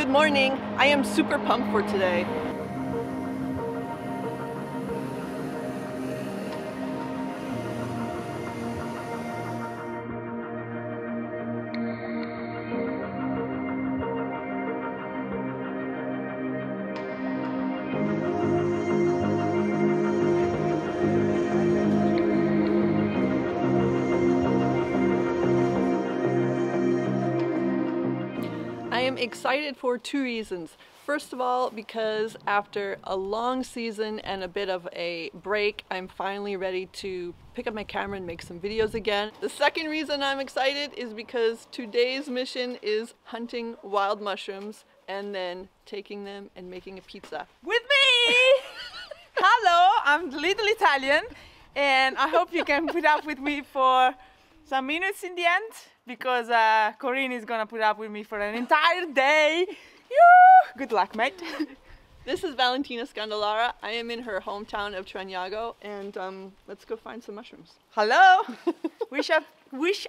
Good morning. I am super pumped for today. I am excited for two reasons. First of all, because after a long season and a bit of a break, I'm finally ready to pick up my camera and make some videos again. The second reason I'm excited is because today's mission is hunting wild mushrooms and then taking them and making a pizza. With me! Hello, I'm Little Italian, and I hope you can put up with me for some minutes in the end, because Corinne is gonna put up with me for an entire day. Good luck, mate. This is Valentina Scandolara. I am in her hometown of Tragnago, and let's go find some mushrooms. Hello! Wish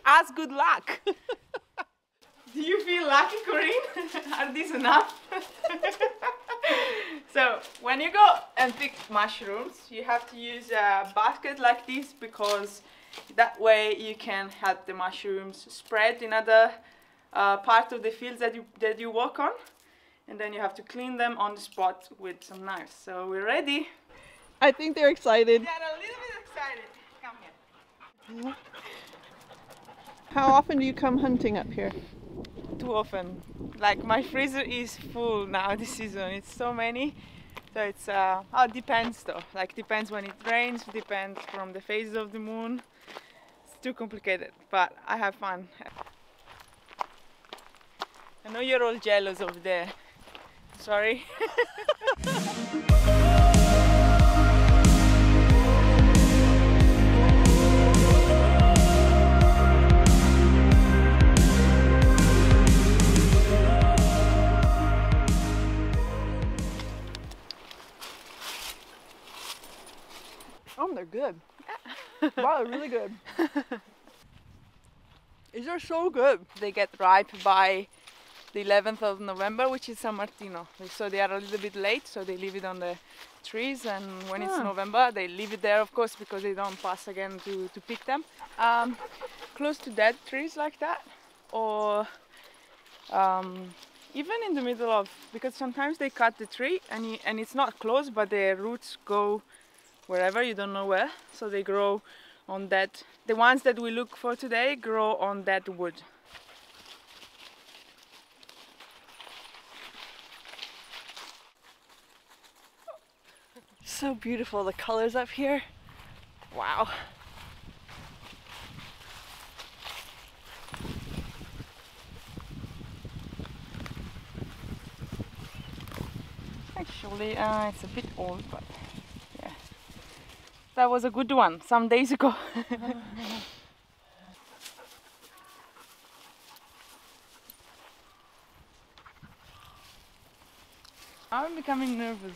us good luck. Do you feel lucky, Corinne? Are these enough? So, when you go and pick mushrooms, you have to use a basket like this, because that way you can help the mushrooms spread in other part of the fields that you walk on, and then you have to clean them on the spot with some knives. So we're ready. I think they're excited. They're a little bit excited. Come here. How often do you come hunting up here? Too often. Like, my freezer is full now this season. It's so many. So it's it depends though. Like, depends when it rains, depends from the phases of the moon. It's too complicated, but I have fun. I know you're all jealous over there. Sorry. Oh, they're good. Wow, they're really good. These are so good. They get ripe by the 11th of November, which is San Martino. So they are a little bit late, so they leave it on the trees, and when it's November, they leave it there, of course, because they don't pass again to pick them. Close to dead trees like that, or even in the middle of, because sometimes they cut the tree and it's not close, but the roots go wherever, you don't know where, so they grow on that. The ones that we look for today grow on that wood. So beautiful, the colors up here. Wow. Actually, it's a bit old, but yeah. That was a good one, some days ago. I'm becoming nervous.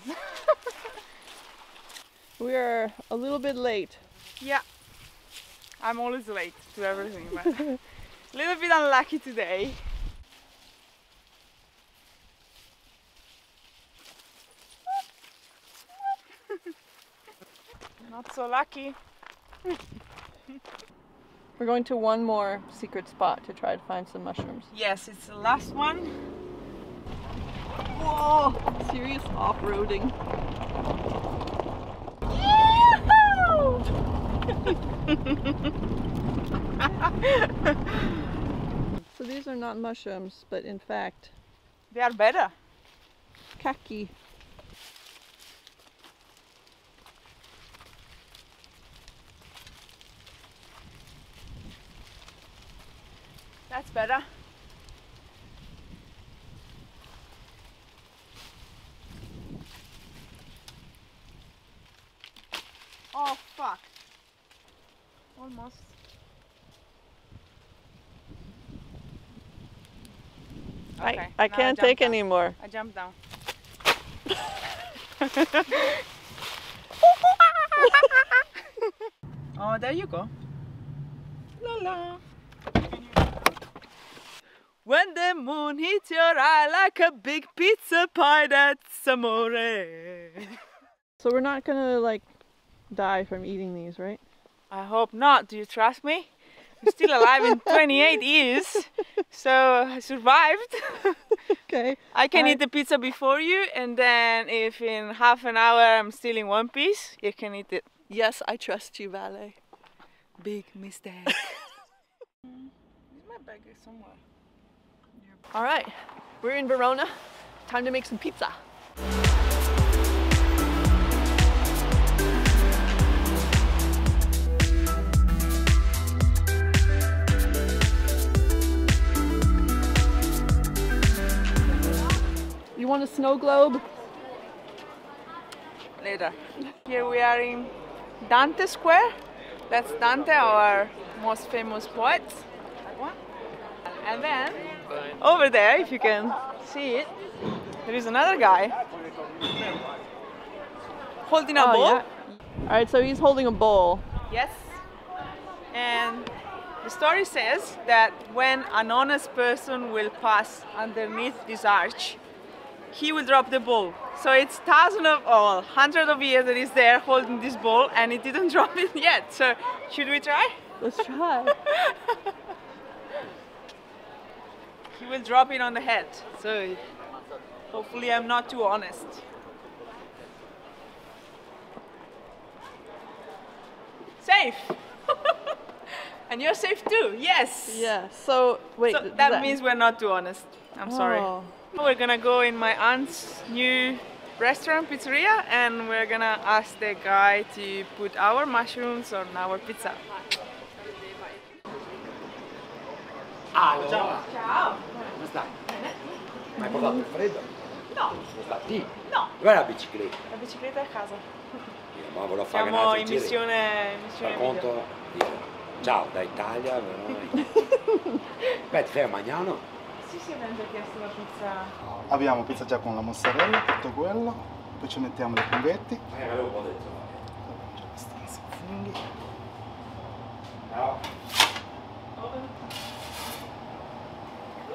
We are a little bit late. Yeah, I'm always late to everything, but a little bit unlucky today. Not so lucky. We're going to one more secret spot to try to find some mushrooms. Yes, it's the last one. Whoa! Serious off-roading. So these are not mushrooms, but in fact, They are better. kaki. That's better. Oh fuck. Almost. Okay, I now can't jump take down. any more. I jumped down. Oh, there you go. La la. When the moon hits your eye like a big pizza pie, that's amore. So we're not gonna like die from eating these, right? I hope not. Do you trust me? I'm still alive in 28 years, so I survived. Okay. I can eat the pizza before you, and then if in half an hour I'm still in one piece, you can eat it. Yes, I trust you, Vale. Big mistake. My bag is somewhere. All right, we're in Verona. Time to make some pizza. You want a snow globe? Later. Here we are in Dante Square. That's Dante, our most famous poet. That one. And then over there, if you can see it, there is another guy holding a bowl. Yeah. All right, so he's holding a bowl. Yes. And the story says that when an honest person will pass underneath this arch, he will drop the bowl. So it's hundreds of years that he's there holding this bowl, and he didn't drop it yet. So should we try? Let's try. He will drop it on the head. So hopefully I'm not too honest. Safe. And you're safe too. Yes. Yeah. So wait. So that means we're not too honest. I'm sorry. We're gonna go in my aunt's new restaurant, pizzeria, and we're gonna ask the guy to put our mushrooms on our pizza. Ciao. Ciao! Come stai? Ma hai portato il freddo? No, Non sta lì? no, Dov'è la bicicletta? la bicicletta è a casa. Ma volevo fare un Siamo altro in giro. missione Per video. conto di... Ciao, da Italia, Verona. Beh, ti fai un magnano? Sì, sì, abbiamo già chiesto la pizza. Abbiamo pizza già con la mozzarella, tutto quello, poi ci mettiamo i funghetti, L'avevo un po' detto. c'è abbastanza funghi. Ciao.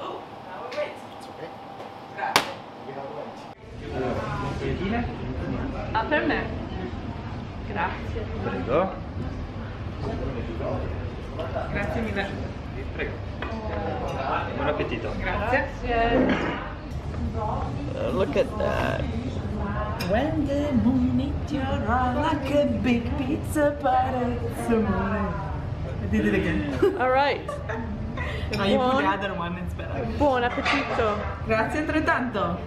Oh, now we wait. It's okay. Grazie. Ah, per me? Grazie. Prego. Grazie mille. Prego. Buon appetito. Grazie. Look at that. When the moon hits your eye like a big pizza pie, it's amore. I did it again. All right. Ah, you put the other one, it's better. Buon appetito. Grazie altrettanto.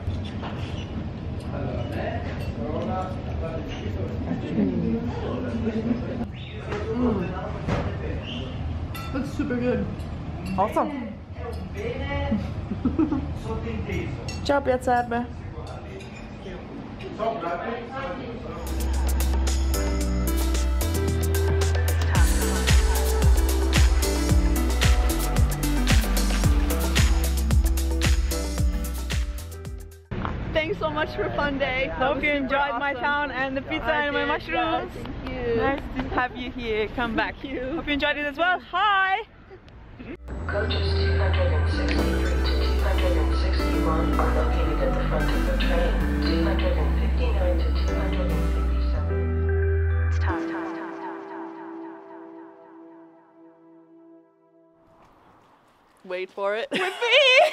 That's super good. Awesome. Ciao Piazza Erbe. Thanks so much for a fun day. Hope you enjoyed my town and the pizza and my mushrooms. Thank you. Nice to have you here. Come back. Thank you. Hope you enjoyed it as well. Hi. Coaches 263 to 261 are located at the front of the train. 259 to 257. It's time. Wait for it. With me.